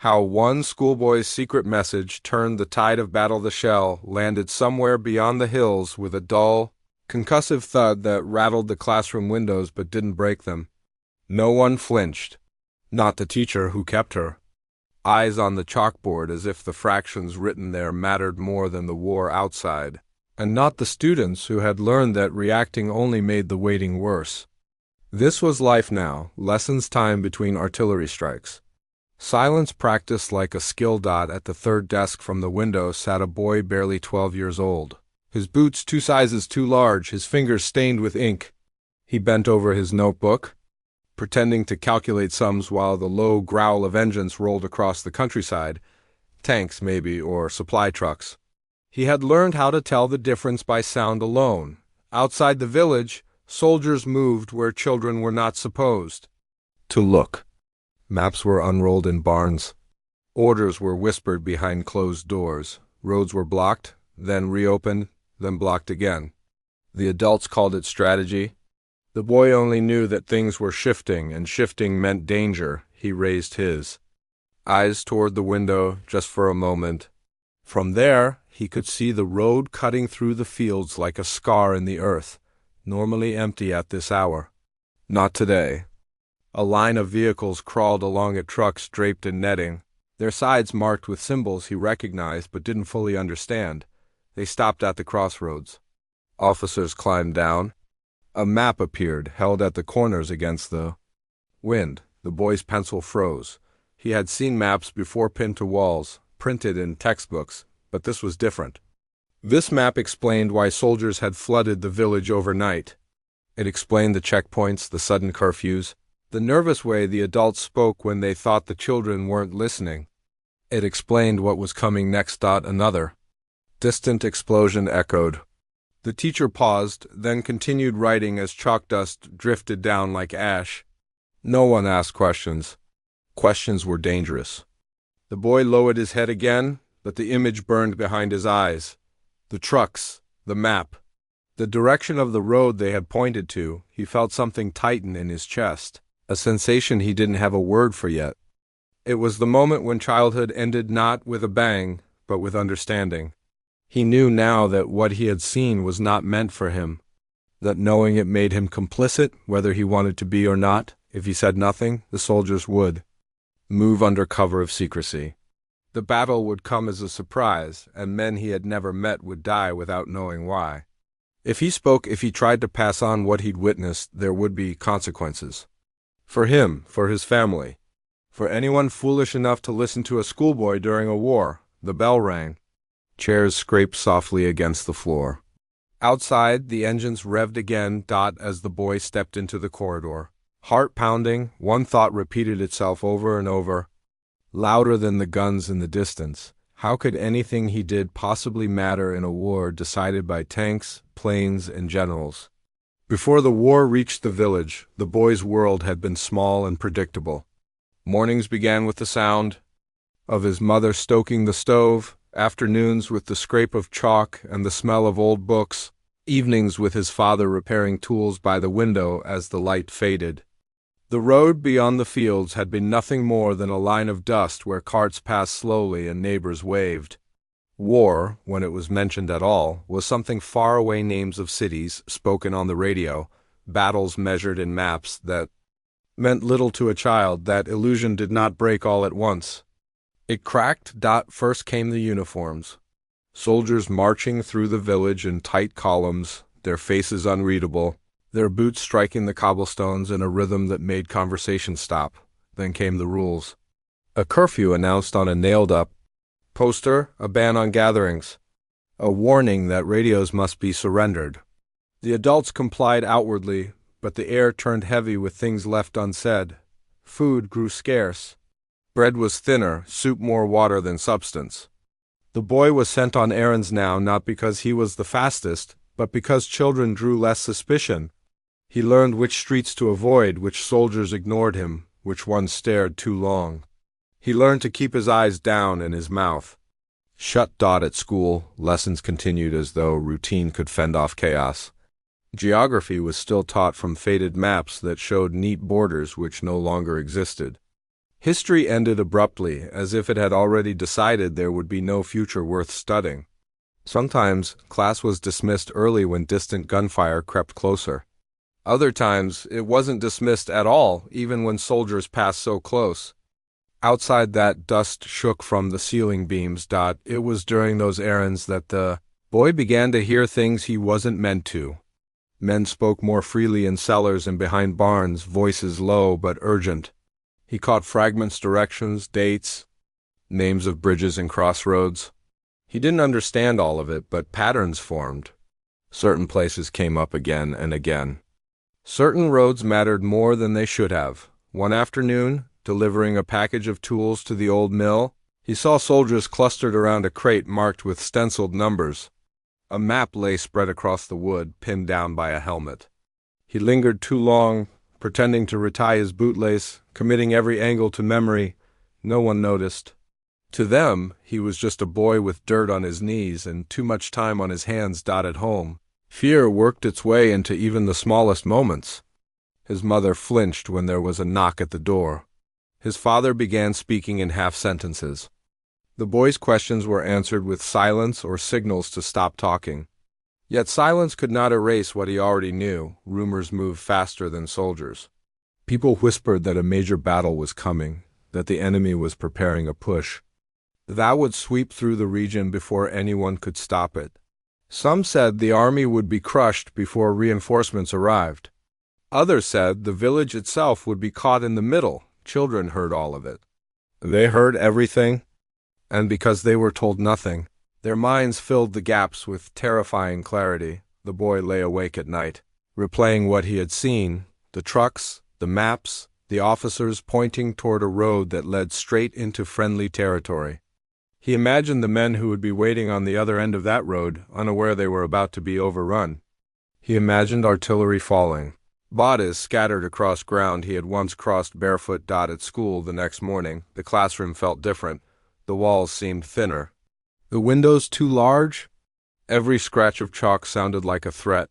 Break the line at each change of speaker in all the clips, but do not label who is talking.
How one schoolboy's secret message turned the tide of battle. The shell landed somewhere beyond the hills with a dull, concussive thud that rattled the classroom windows but didn't break them. No one flinched. Not the teacher who kept her eyes on the chalkboard as if the fractions written there mattered more than the war outside, and not the students who had learned that reacting only made the waiting worse. This was life now, lessons time between artillery strikes. Silence practiced like a skill dot. At the third desk from the window sat a boy barely 12 years old. His boots 2 sizes too large, his fingers stained with ink. He bent over his notebook, pretending to calculate sums while the low growl of engines rolled across the countryside. Tanks, maybe, or supply trucks. He had learned how to tell the difference by sound alone. Outside the village, soldiers moved where children were not supposed to look. Maps were unrolled in barns. Orders were whispered behind closed doors. Roads were blocked, then reopened, then blocked again. The adults called it strategy. The boy only knew that things were shifting, and shifting meant danger. He raised his eyes toward the window just for a moment. From there, he could see the road cutting through the fields like a scar in the earth, normally empty at this hour. Not today. A line of vehicles crawled along it, trucks draped in netting, their sides marked with symbols he recognized but didn't fully understand. They stopped at the crossroads. Officers climbed down. A map appeared, held at the corners against the wind. The boy's pencil froze. He had seen maps before pinned to walls, printed in textbooks, but this was different. This map explained why soldiers had flooded the village overnight. It explained the checkpoints, the sudden curfews, the nervous way the adults spoke when they thought the children weren't listening. It explained what was coming next. Another distant explosion echoed. The teacher paused, then continued writing as chalk dust drifted down like ash. No one asked questions. Questions were dangerous. The boy lowered his head again, but the image burned behind his eyes. The trucks, the map, the direction of the road they had pointed to. He felt something tighten in his chest, a sensation he didn't have a word for yet. It was the moment when childhood ended not with a bang, but with understanding. He knew now that what he had seen was not meant for him, that knowing it made him complicit, whether he wanted to be or not. If he said nothing, the soldiers would move under cover of secrecy. The battle would come as a surprise, and men he had never met would die without knowing why. If he spoke, if he tried to pass on what he'd witnessed, there would be consequences. For him, for his family, for anyone foolish enough to listen to a schoolboy during a war. The bell rang. Chairs scraped softly against the floor. Outside, the engines revved again. As the boy stepped into the corridor. Heart pounding, one thought repeated itself over and over, louder than the guns in the distance. How could anything he did possibly matter in a war decided by tanks, planes, and generals? Before the war reached the village, the boy's world had been small and predictable. Mornings began with the sound of his mother stoking the stove, afternoons with the scrape of chalk and the smell of old books, evenings with his father repairing tools by the window as the light faded. The road beyond the fields had been nothing more than a line of dust where carts passed slowly and neighbors waved. War, when it was mentioned at all, was something far away, names of cities spoken on the radio, battles measured in maps that meant little to a child. That illusion did not break all at once. It cracked. First came the uniforms. Soldiers marching through the village in tight columns, their faces unreadable, their boots striking the cobblestones in a rhythm that made conversation stop. Then came the rules. A curfew announced on a nailed-up poster, a ban on gatherings, a warning that radios must be surrendered. The adults complied outwardly, but the air turned heavy with things left unsaid. Food grew scarce. Bread was thinner, soup more water than substance. The boy was sent on errands now, not because he was the fastest, but because children drew less suspicion. He learned which streets to avoid, which soldiers ignored him, which ones stared too long. He learned to keep his eyes down and his mouth shut. At school, lessons continued as though routine could fend off chaos. Geography was still taught from faded maps that showed neat borders which no longer existed. History ended abruptly, as if it had already decided there would be no future worth studying. Sometimes, class was dismissed early when distant gunfire crept closer. Other times, it wasn't dismissed at all, even when soldiers passed so close. Outside that dust shook from the ceiling beams. It was during those errands that the boy began to hear things he wasn't meant to. Men spoke more freely in cellars and behind barns, voices low but urgent. He caught fragments, directions, dates, names of bridges and crossroads. He didn't understand all of it, but patterns formed. Certain places came up again and again. Certain roads mattered more than they should have. One afternoon, delivering a package of tools to the old mill, he saw soldiers clustered around a crate marked with stenciled numbers. A map lay spread across the wood, pinned down by a helmet. He lingered too long, pretending to retie his bootlace, committing every angle to memory. No one noticed. To them, he was just a boy with dirt on his knees and too much time on his hands. At home, fear worked its way into even the smallest moments. His mother flinched when there was a knock at the door. His father began speaking in half-sentences. The boy's questions were answered with silence or signals to stop talking. Yet silence could not erase what he already knew. Rumors moved faster than soldiers. People whispered that a major battle was coming, that the enemy was preparing a push. That would sweep through the region before anyone could stop it. Some said the army would be crushed before reinforcements arrived. Others said the village itself would be caught in the middle. Children heard all of it. They heard everything, and because they were told nothing, their minds filled the gaps with terrifying clarity. The boy lay awake at night, replaying what he had seen, the trucks, the maps, the officers pointing toward a road that led straight into friendly territory. He imagined the men who would be waiting on the other end of that road, unaware they were about to be overrun. He imagined artillery falling, bodies scattered across ground he had once crossed barefoot. At school the next morning, the classroom felt different. The walls seemed thinner. The windows too large? Every scratch of chalk sounded like a threat.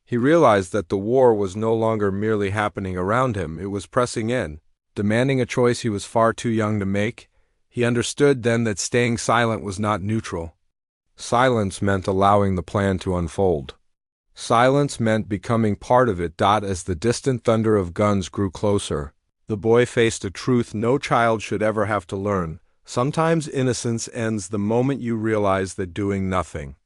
He realized that the war was no longer merely happening around him, it was pressing in, demanding a choice he was far too young to make. He understood then that staying silent was not neutral. Silence meant allowing the plan to unfold. Silence meant becoming part of it. As the distant thunder of guns grew closer, the boy faced a truth no child should ever have to learn. Sometimes innocence ends the moment you realize that doing nothing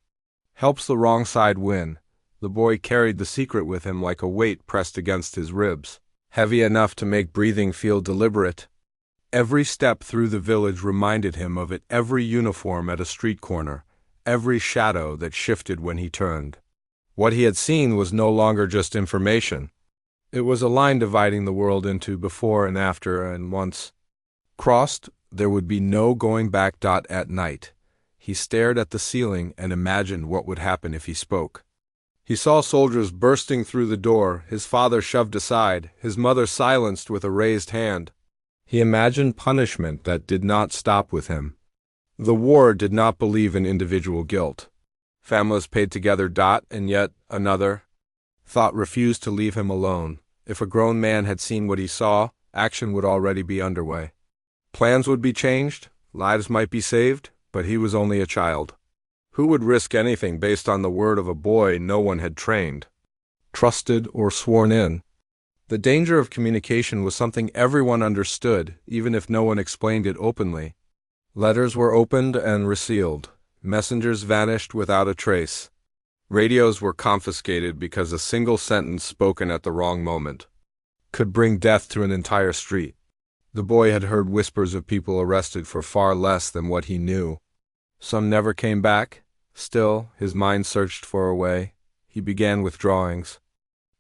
helps the wrong side win. The boy carried the secret with him like a weight pressed against his ribs, heavy enough to make breathing feel deliberate. Every step through the village reminded him of it, every uniform at a street corner, every shadow that shifted when he turned. What he had seen was no longer just information. It was a line dividing the world into before and after, and once crossed, there would be no going back. At night, he stared at the ceiling and imagined what would happen if he spoke. He saw soldiers bursting through the door, his father shoved aside, his mother silenced with a raised hand. He imagined punishment that did not stop with him. The war did not believe in individual guilt. Families paid together. And yet another thought refused to leave him alone. If a grown man had seen what he saw, action would already be underway. Plans would be changed, lives might be saved, but he was only a child. Who would risk anything based on the word of a boy no one had trained, trusted, or sworn in? The danger of communication was something everyone understood, even if no one explained it openly. Letters were opened and resealed. Messengers vanished without a trace. Radios were confiscated because a single sentence spoken at the wrong moment could bring death to an entire street. The boy had heard whispers of people arrested for far less than what he knew. Some never came back. Still, his mind searched for a way. He began with drawings.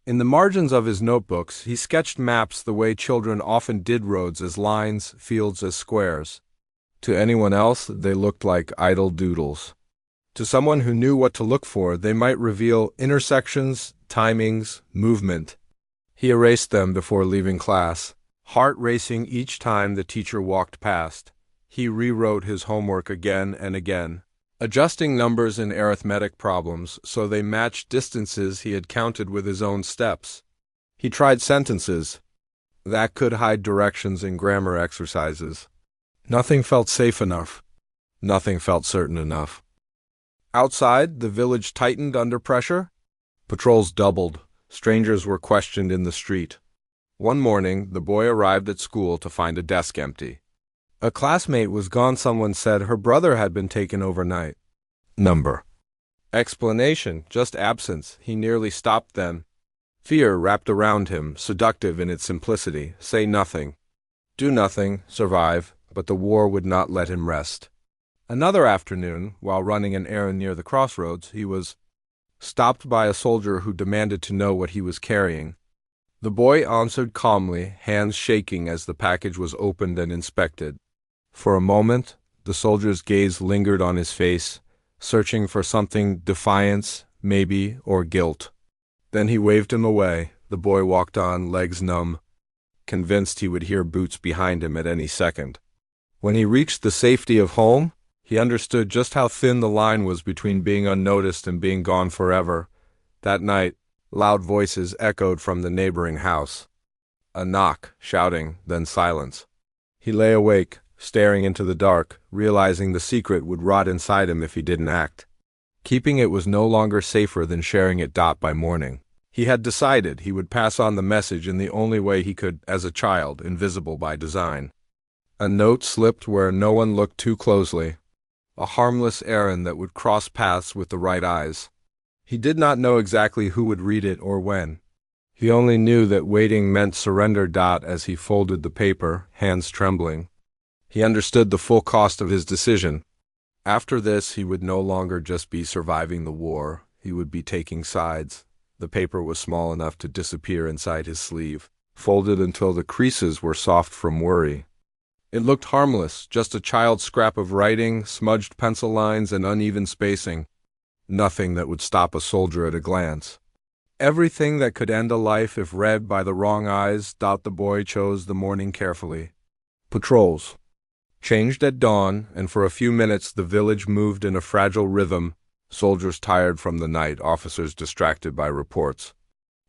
In the margins of his notebooks, he sketched maps the way children often did, roads as lines, fields as squares. To anyone else, they looked like idle doodles. To someone who knew what to look for, they might reveal intersections, timings, movement. He erased them before leaving class, heart racing each time the teacher walked past. He rewrote his homework again and again, adjusting numbers in arithmetic problems so they matched distances he had counted with his own steps. He tried sentences. that could hide directions and grammar exercises. Nothing felt safe enough. Nothing felt certain enough. Outside, the village tightened under pressure. Patrols doubled. Strangers were questioned in the street. One morning, the boy arrived at school to find a desk empty. A classmate was gone. Someone said her brother had been taken overnight. Number. Explanation, just absence. He nearly stopped then. Fear wrapped around him, seductive in its simplicity. Say nothing. Do nothing, survive, but the war would not let him rest. Another afternoon, while running an errand near the crossroads, he was stopped by a soldier who demanded to know what he was carrying. The boy answered calmly, hands shaking as the package was opened and inspected. For a moment, the soldier's gaze lingered on his face, searching for something, defiance, maybe, or guilt. Then he waved him away. The boy walked on, legs numb, convinced he would hear boots behind him at any second. When he reached the safety of home, he understood just how thin the line was between being unnoticed and being gone forever. That night, loud voices echoed from the neighboring house. A knock, shouting, then silence. He lay awake, staring into the dark, realizing the secret would rot inside him if he didn't act. Keeping it was no longer safer than sharing it. By morning, he had decided he would pass on the message in the only way he could as a child, invisible by design. A note slipped where no one looked too closely. A harmless errand that would cross paths with the right eyes. He did not know exactly who would read it or when. He only knew that waiting meant surrender. As he folded the paper, hands trembling, he understood the full cost of his decision. After this, he would no longer just be surviving the war. He would be taking sides. The paper was small enough to disappear inside his sleeve, folded until the creases were soft from worry. It looked harmless, just a child's scrap of writing, smudged pencil lines, and uneven spacing. Nothing that would stop a soldier at a glance. Everything that could end a life if read by the wrong eyes. The boy chose the morning carefully. Patrols changed at dawn, and for a few minutes the village moved in a fragile rhythm, soldiers tired from the night, officers distracted by reports.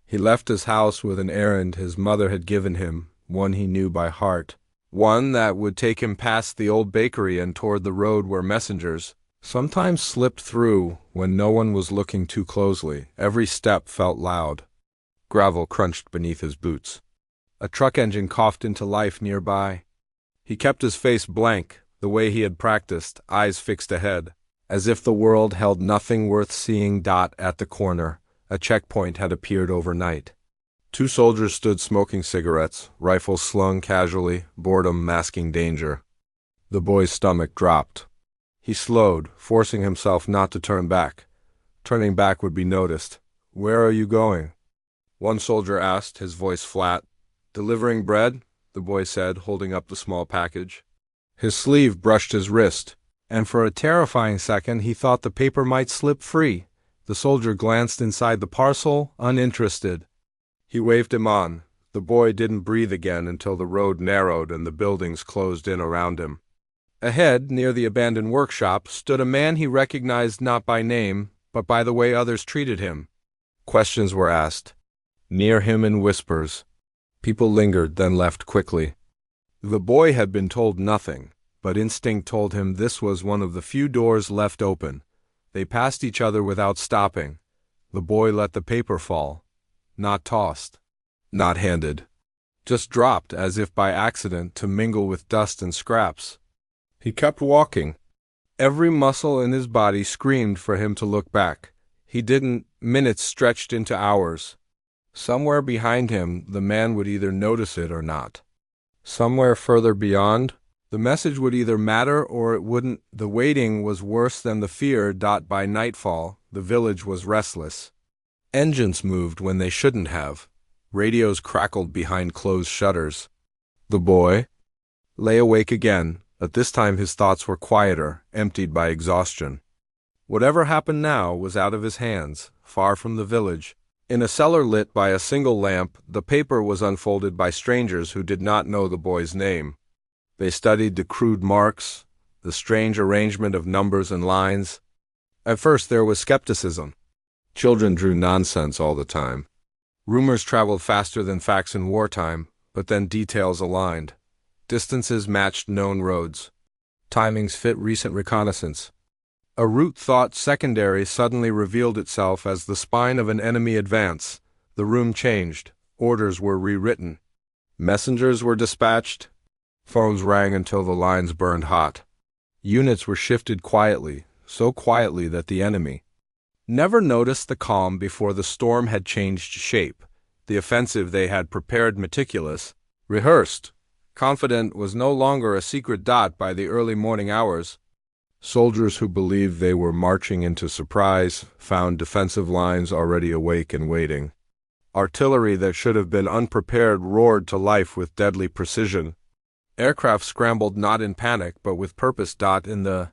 He left his house with an errand his mother had given him, one he knew by heart. One that would take him past the old bakery and toward the road where messengers sometimes slipped through when no one was looking too closely. Every step felt loud. Gravel crunched beneath his boots. A truck engine coughed into life nearby. He kept his face blank, the way he had practiced, eyes fixed ahead, as if the world held nothing worth seeing. At the corner, a checkpoint had appeared overnight. 2 soldiers stood smoking cigarettes, rifles slung casually, boredom masking danger. The boy's stomach dropped. He slowed, forcing himself not to turn back. Turning back would be noticed. "Where are you going?" one soldier asked, his voice flat. "Delivering bread," the boy said, holding up the small package. His sleeve brushed his wrist, and for a terrifying second he thought the paper might slip free. The soldier glanced inside the parcel, uninterested. He waved him on. The boy didn't breathe again until the road narrowed and the buildings closed in around him. Ahead, near the abandoned workshop, stood a man he recognized not by name, but by the way others treated him. Questions were asked. Near him in whispers. People lingered, then left quickly. The boy had been told nothing, but instinct told him this was one of the few doors left open. They passed each other without stopping. The boy let the paper fall. Not tossed. Not handed. Just dropped, as if by accident, to mingle with dust and scraps. He kept walking. Every muscle in his body screamed for him to look back. He didn't. Minutes stretched into hours. Somewhere behind him, the man would either notice it or not. Somewhere further beyond, the message would either matter or it wouldn't. The waiting was worse than the fear. By nightfall, the village was restless. Engines moved when they shouldn't have. Radios crackled behind closed shutters. The boy lay awake again, but this time his thoughts were quieter, emptied by exhaustion. Whatever happened now was out of his hands, far from the village. In a cellar lit by a single lamp, the paper was unfolded by strangers who did not know the boy's name. They studied the crude marks, the strange arrangement of numbers and lines. At first there was skepticism. Children drew nonsense all the time. Rumors traveled faster than facts in wartime. but then details aligned. Distances matched known roads. Timings fit recent reconnaissance. A route thought secondary suddenly revealed itself as the spine of an enemy advance. The room changed. Orders were rewritten. Messengers were dispatched. Phones rang until the lines burned hot. Units were shifted quietly, so quietly that the enemy never noticed the calm before the storm had changed shape. The offensive they had prepared meticulous, rehearsed, confident was no longer a secret dot by the early morning hours. Soldiers who believed they were marching into surprise found defensive lines already awake and waiting. Artillery that should have been unprepared roared to life with deadly precision. Aircraft scrambled not in panic but with purpose. In the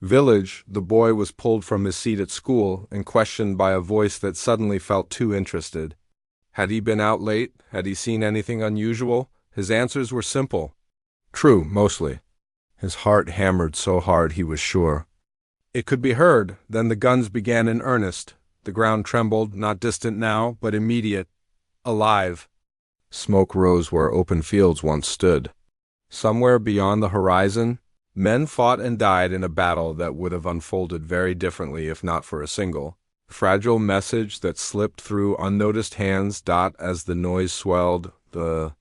village, the boy was pulled from his seat at school and questioned by a voice that suddenly felt too interested. Had he been out late? Had he seen anything unusual? His answers were simple. True, mostly. His heart hammered so hard he was sure it could be heard. Then the guns began in earnest. The ground trembled, not distant now, but immediate, alive. Smoke rose where open fields once stood. Somewhere beyond the horizon, men fought and died in a battle that would have unfolded very differently if not for a single, fragile message that slipped through unnoticed hands. As the noise swelled, the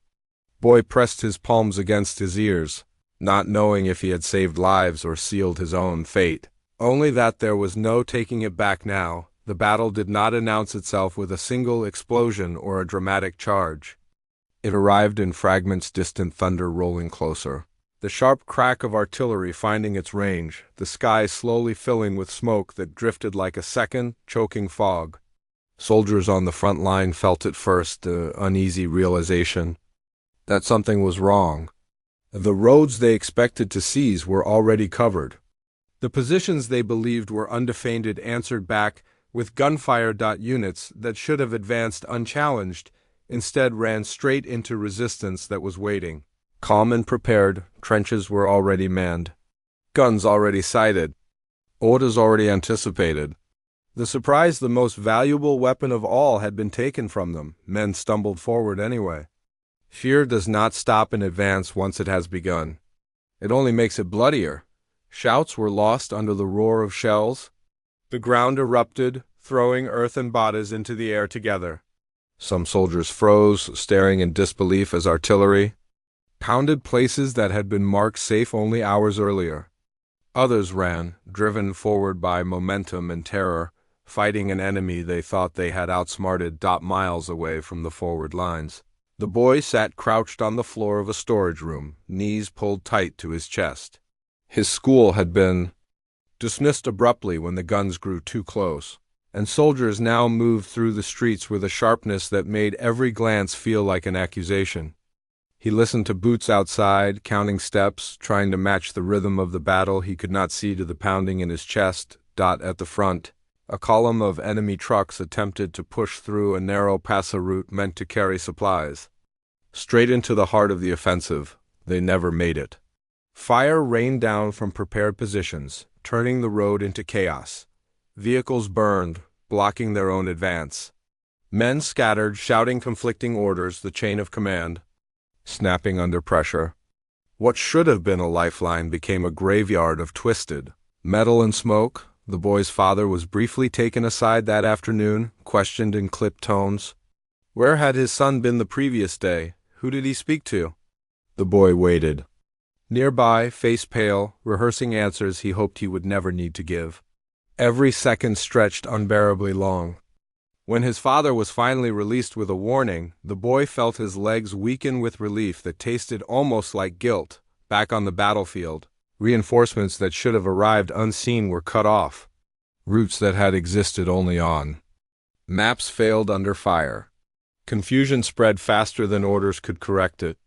boy pressed his palms against his ears, not knowing if he had saved lives or sealed his own fate. Only that there was no taking it back now. The battle did not announce itself with a single explosion or a dramatic charge. It arrived in fragments, distant thunder rolling closer. The sharp crack of artillery finding its range, the sky slowly filling with smoke that drifted like a second, choking fog. Soldiers on the front line felt at first the uneasy realization that something was wrong. The roads they expected to seize were already covered. The positions they believed were undefended answered back with gunfire. Units that should have advanced unchallenged instead ran straight into resistance that was waiting. Calm and prepared, trenches were already manned. Guns already sighted. Orders already anticipated. The surprise, the most valuable weapon of all, had been taken from them. Men stumbled forward anyway. Fear does not stop in advance once it has begun. It only makes it bloodier. Shouts were lost under the roar of shells. The ground erupted, throwing earth and bodies into the air together. Some soldiers froze, staring in disbelief as artillery pounded places that had been marked safe only hours earlier. Others ran, driven forward by momentum and terror, fighting an enemy they thought they had outsmarted. Miles away from the forward lines, the boy sat crouched on the floor of a storage room, knees pulled tight to his chest. His school had been dismissed abruptly when the guns grew too close, and soldiers now moved through the streets with a sharpness that made every glance feel like an accusation. He listened to boots outside, counting steps, trying to match the rhythm of the battle. He could not see to the pounding in his chest. At the front, a column of enemy trucks attempted to push through a narrow pass route meant to carry supplies. Straight into the heart of the offensive, they never made it. Fire rained down from prepared positions, turning the road into chaos. Vehicles burned, blocking their own advance. Men scattered, shouting conflicting orders. The chain of command snapping under pressure. What should have been a lifeline became a graveyard of twisted metal and smoke. The boy's father was briefly taken aside that afternoon, questioned in clipped tones. Where had his son been the previous day? Who did he speak to? The boy waited. Nearby, face pale, rehearsing answers he hoped he would never need to give. Every second stretched unbearably long. When his father was finally released with a warning, the boy felt his legs weaken with relief that tasted almost like guilt. Back on the battlefield, reinforcements that should have arrived unseen were cut off. Routes that had existed only on maps failed under fire. Confusion spread faster than orders could correct it.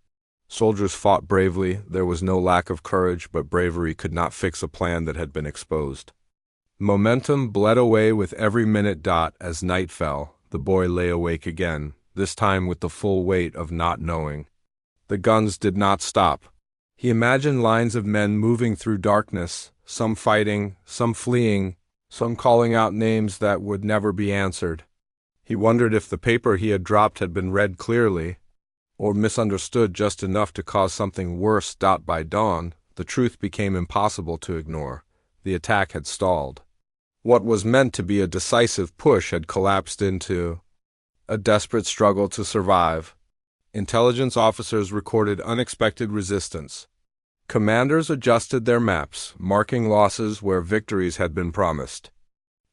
Soldiers fought bravely. There was no lack of courage, but bravery could not fix a plan that had been exposed. Momentum bled away with every minute. As night fell, the boy lay awake again, this time with the full weight of not knowing. The guns did not stop. He imagined lines of men moving through darkness, some fighting, some fleeing, some calling out names that would never be answered. He wondered if the paper he had dropped had been read clearly. or misunderstood just enough to cause something worse. By dawn, the truth became impossible to ignore. The attack had stalled. What was meant to be a decisive push had collapsed into a desperate struggle to survive. Intelligence officers recorded unexpected resistance. Commanders adjusted their maps, marking losses where victories had been promised.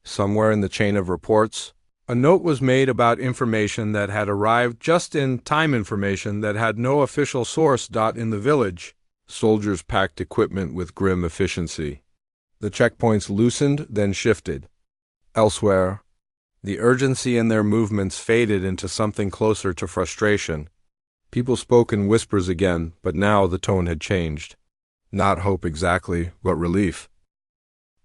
Somewhere in the chain of reports, a note was made about information that had arrived just in time, information that had no official source. In the village, soldiers packed equipment with grim efficiency. The checkpoints loosened, then shifted. Elsewhere, the urgency in their movements faded into something closer to frustration. People spoke in whispers again, but now the tone had changed. Not hope exactly, but relief.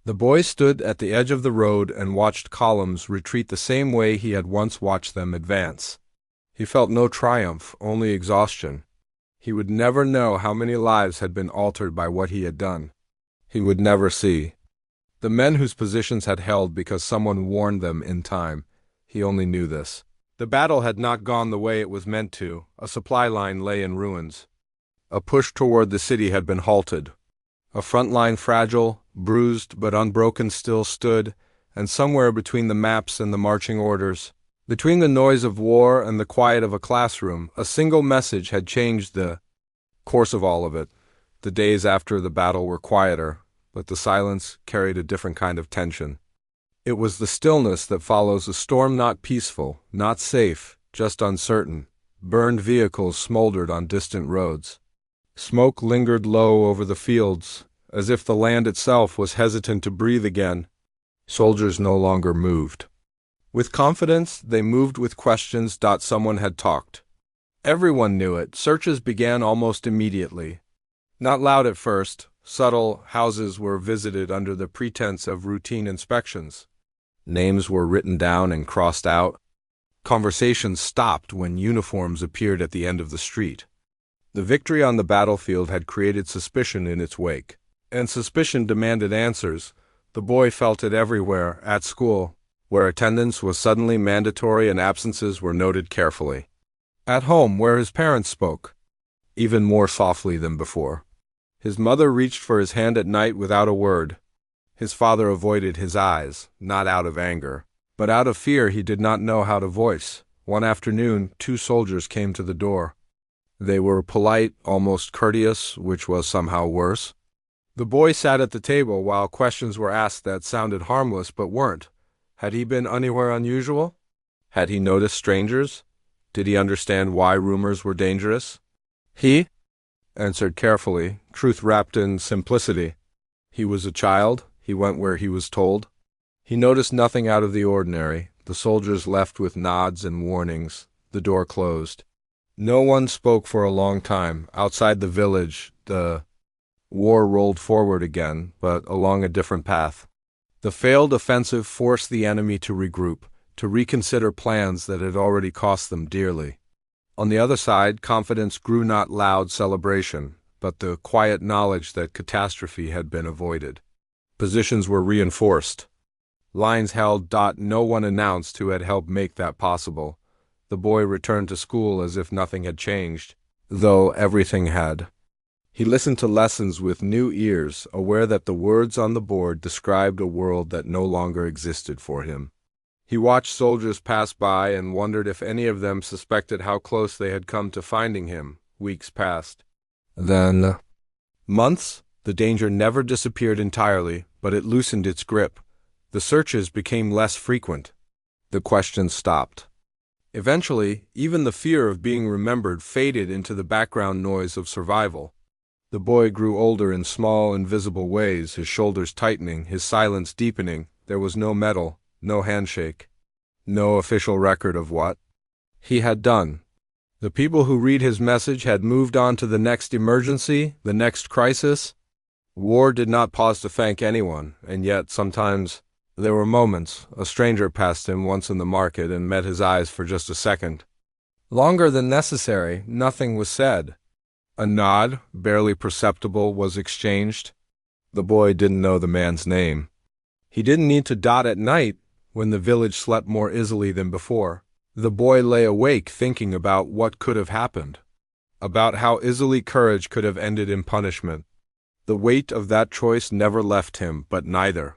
The boy stood at the edge of the road and watched columns retreat the same way he had once watched them advance. He felt no triumph, only exhaustion. He would never know how many lives had been altered by what he had done. He would never see the men whose positions had held because someone warned them in time. He only knew this. The battle had not gone the way it was meant to. A supply line lay in ruins. A push toward the city had been halted. A front line, fragile, bruised but unbroken, still stood, and somewhere between the maps and the marching orders, between the noise of war and the quiet of a classroom, a single message had changed the course of all of it. The days after the battle were quieter, but the silence carried a different kind of tension. It was the stillness that follows a storm, not peaceful, not safe, just uncertain. Burned vehicles smoldered on distant roads. Smoke lingered low over the fields, as if the land itself was hesitant to breathe again. Soldiers no longer moved. With confidence, they moved with questions. Someone had talked. Everyone knew it. Searches began almost immediately. Not loud at first, subtle. Houses were visited under the pretense of routine inspections. Names were written down and crossed out. Conversations stopped when uniforms appeared at the end of the street. The victory on the battlefield had created suspicion in its wake, and suspicion demanded answers. The boy felt it everywhere, at school, where attendance was suddenly mandatory and absences were noted carefully. At home, where his parents spoke, even more softly than before. His mother reached for his hand at night without a word. His father avoided his eyes, not out of anger, but out of fear he did not know how to voice. One afternoon, 2 soldiers came to the door. They were polite, almost courteous, which was somehow worse. The boy sat at the table while questions were asked that sounded harmless but weren't. Had he been anywhere unusual? Had he noticed strangers? Did he understand why rumors were dangerous? He answered carefully, truth wrapped in simplicity. He was a child. He went where he was told. He noticed nothing out of the ordinary. The soldiers left with nods and warnings. The door closed. No one spoke for a long time. Outside the village, the war rolled forward again, but along a different path. The failed offensive forced the enemy to regroup, to reconsider plans that had already cost them dearly. On the other side, confidence grew, not loud celebration, but the quiet knowledge that catastrophe had been avoided. Positions were reinforced. Lines held. No one announced who had helped make that possible. The boy returned to school as if nothing had changed, though everything had. He listened to lessons with new ears, aware that the words on the board described a world that no longer existed for him. He watched soldiers pass by and wondered if any of them suspected how close they had come to finding him. Weeks passed. Then months. The danger never disappeared entirely, but it loosened its grip. The searches became less frequent. The questions stopped. Eventually, even the fear of being remembered faded into the background noise of survival. The boy grew older in small, invisible ways, his shoulders tightening, his silence deepening. There was no medal, no handshake, no official record of what he had done. The people who read his message had moved on to the next emergency, the next crisis. War did not pause to thank anyone, and yet sometimes there were moments. A stranger passed him once in the market and met his eyes for just a second. Longer than necessary, nothing was said. A nod, barely perceptible, was exchanged. The boy didn't know the man's name. He didn't need to dot at night when the village slept more easily than before. The boy lay awake thinking about what could have happened. about how easily courage could have ended in punishment. The weight of that choice never left him, but neither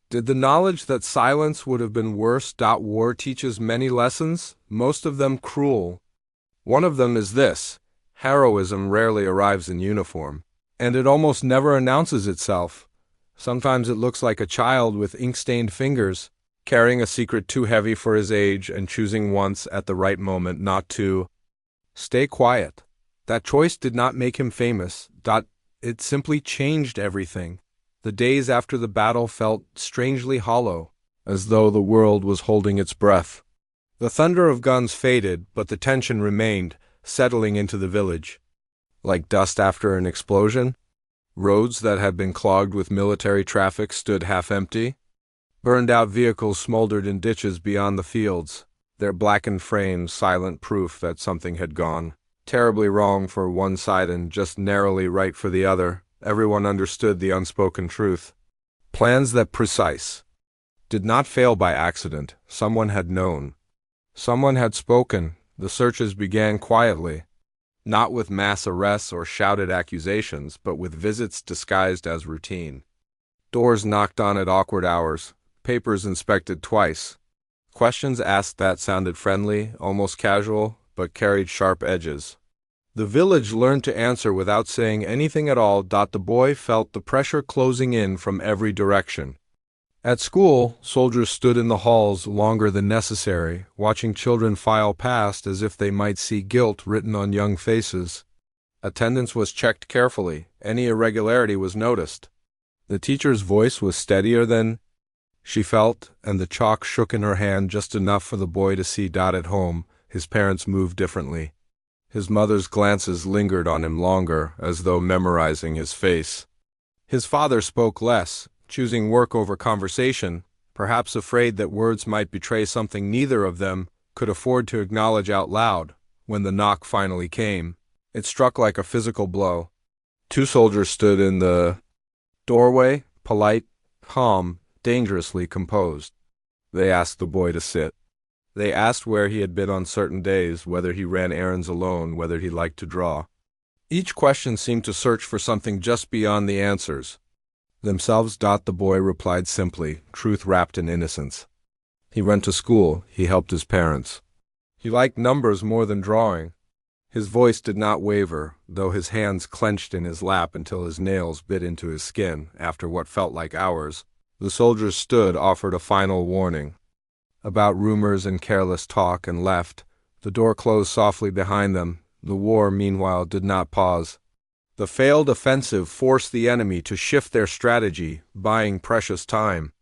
did the knowledge that silence would have been worse. War teaches many lessons, most of them cruel. One of them is this: heroism rarely arrives in uniform, and it almost never announces itself. Sometimes it looks like a child with ink-stained fingers, carrying a secret too heavy for his age and choosing once at the right moment not to stay quiet. That choice did not make him famous. It simply changed everything. The days after the battle felt strangely hollow, as though the world was holding its breath. The thunder of guns faded, but the tension remained, settling into the village. Like dust after an explosion, roads that had been clogged with military traffic stood half-empty. Burned-out vehicles smoldered in ditches beyond the fields, their blackened frames silent proof that something had gone terribly wrong for one side and just narrowly right for the other. Everyone understood the unspoken truth. Plans that precise did not fail by accident. Someone had known. Someone had spoken. The searches began quietly, not with mass arrests or shouted accusations, but with visits disguised as routine. Doors knocked on at awkward hours, papers inspected twice, questions asked that sounded friendly, almost casual, but carried sharp edges. The village learned to answer without saying anything at all. The boy felt the pressure closing in from every direction. At school, soldiers stood in the halls longer than necessary, watching children file past as if they might see guilt written on young faces. Attendance was checked carefully. Any irregularity was noticed. The teacher's voice was steadier than she felt, and the chalk shook in her hand just enough for the boy to see. At home, his parents moved differently. His mother's glances lingered on him longer, as though memorizing his face. His father spoke less, choosing work over conversation, perhaps afraid that words might betray something neither of them could afford to acknowledge out loud. When the knock finally came, it struck like a physical blow. Two soldiers stood in the doorway, polite, calm, dangerously composed. They asked the boy to sit. They asked where he had been on certain days, whether he ran errands alone, whether he liked to draw. Each question seemed to search for something just beyond the answers themselves. The boy replied simply, truth wrapped in innocence. He went to school. He helped his parents. He liked numbers more than drawing. His voice did not waver, though his hands clenched in his lap until his nails bit into his skin. After what felt like hours, the soldiers stood, offered a final warning about rumors and careless talk, and left. The door closed softly behind them. The war, meanwhile, did not pause. The failed offensive forced the enemy to shift their strategy, buying precious time.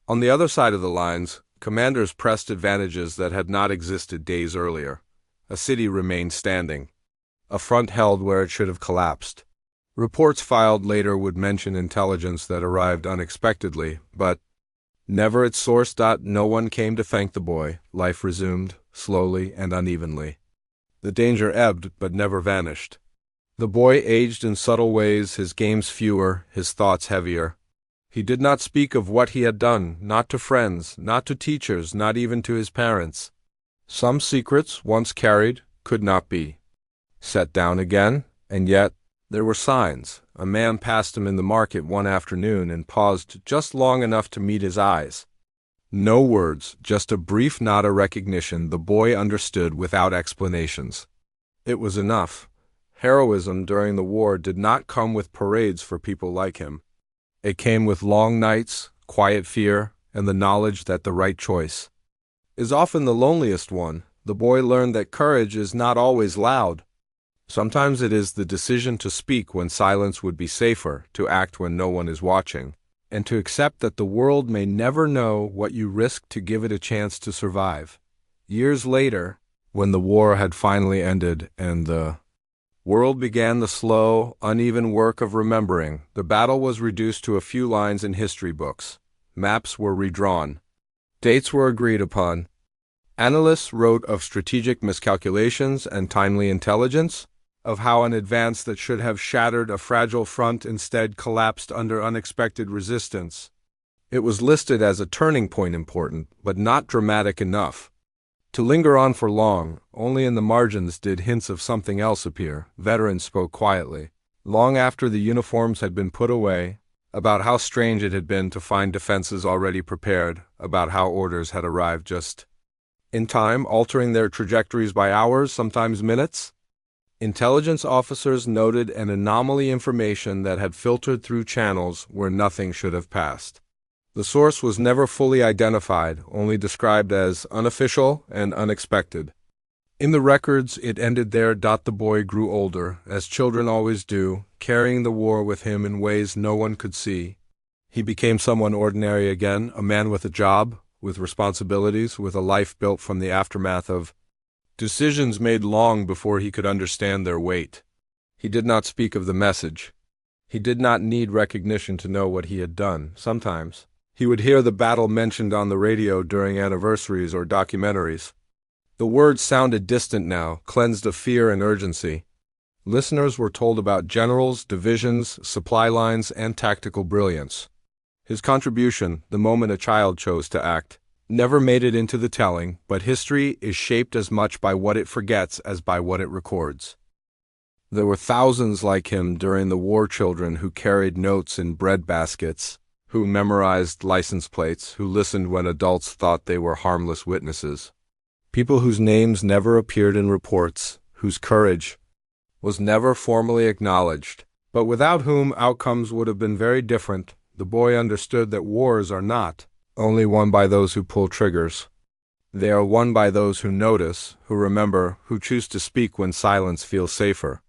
On the other side of the lines, commanders pressed advantages that had not existed days earlier. A city remained standing. A front held where it should have collapsed. Reports filed later would mention intelligence that arrived unexpectedly, but never its source. No one came to thank the boy. Life resumed, slowly and unevenly. The danger ebbed, but never vanished. The boy aged in subtle ways, his games fewer, his thoughts heavier. He did not speak of what he had done, not to friends, not to teachers, not even to his parents. Some secrets, once carried, could not be set down again, and yet there were signs. A man passed him in the market one afternoon and paused just long enough to meet his eyes. No words, just a brief nod of recognition. The boy understood without explanations. It was enough. Heroism during the war did not come with parades for people like him. It came with long nights, quiet fear, and the knowledge that the right choice is often the loneliest one. The boy learned that courage is not always loud. Sometimes it is the decision to speak when silence would be safer, to act when no one is watching, and to accept that the world may never know what you risk to give it a chance to survive. Years later, when the war had finally ended and the world began the slow, uneven work of remembering, the battle was reduced to a few lines in history books. Maps were redrawn. Dates were agreed upon. Analysts wrote of strategic miscalculations and timely intelligence, of how an advance that should have shattered a fragile front instead collapsed under unexpected resistance. It was listed as a turning point, important, but not dramatic enough. To linger on for long, only in the margins did hints of something else appear. Veterans spoke quietly, long after the uniforms had been put away, about how strange it had been to find defenses already prepared, about how orders had arrived just in time, altering their trajectories by hours, sometimes minutes. Intelligence officers noted an anomaly, information that had filtered through channels where nothing should have passed. The source was never fully identified, only described as unofficial and unexpected. In the records, it ended there. The boy grew older, as children always do, carrying the war with him in ways no one could see. He became someone ordinary again, a man with a job, with responsibilities, with a life built from the aftermath of decisions made long before he could understand their weight. He did not speak of the message. He did not need recognition to know what he had done. Sometimes he would hear the battle mentioned on the radio during anniversaries or documentaries. The words sounded distant now, cleansed of fear and urgency. Listeners were told about generals, divisions, supply lines, and tactical brilliance. His contribution, the moment a child chose to act, never made it into the telling, but history is shaped as much by what it forgets as by what it records. There were thousands like him during the war, children who carried notes in bread baskets, who memorized license plates, who listened when adults thought they were harmless witnesses. People whose names never appeared in reports, whose courage was never formally acknowledged, but without whom outcomes would have been very different. The boy understood that wars are not only won by those who pull triggers. They are won by those who notice, who remember, who choose to speak when silence feels safer.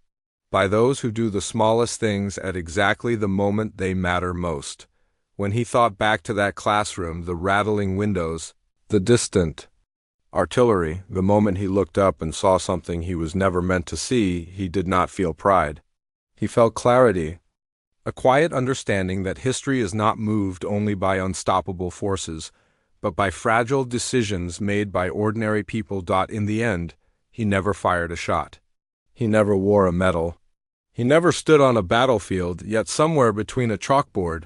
By those who do the smallest things at exactly the moment they matter most. When he thought back to that classroom, the rattling windows, the distant artillery, the moment he looked up and saw something he was never meant to see, he did not feel pride. He felt clarity, a quiet understanding that history is not moved only by unstoppable forces, but by fragile decisions made by ordinary people. In the end, he never fired a shot. He never wore a medal. He never stood on a battlefield, yet somewhere between a chalkboard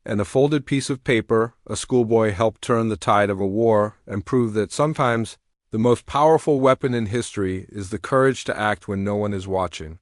and a folded piece of paper, a schoolboy helped turn the tide of a war and prove that sometimes the most powerful weapon in history is the courage to act when no one is watching.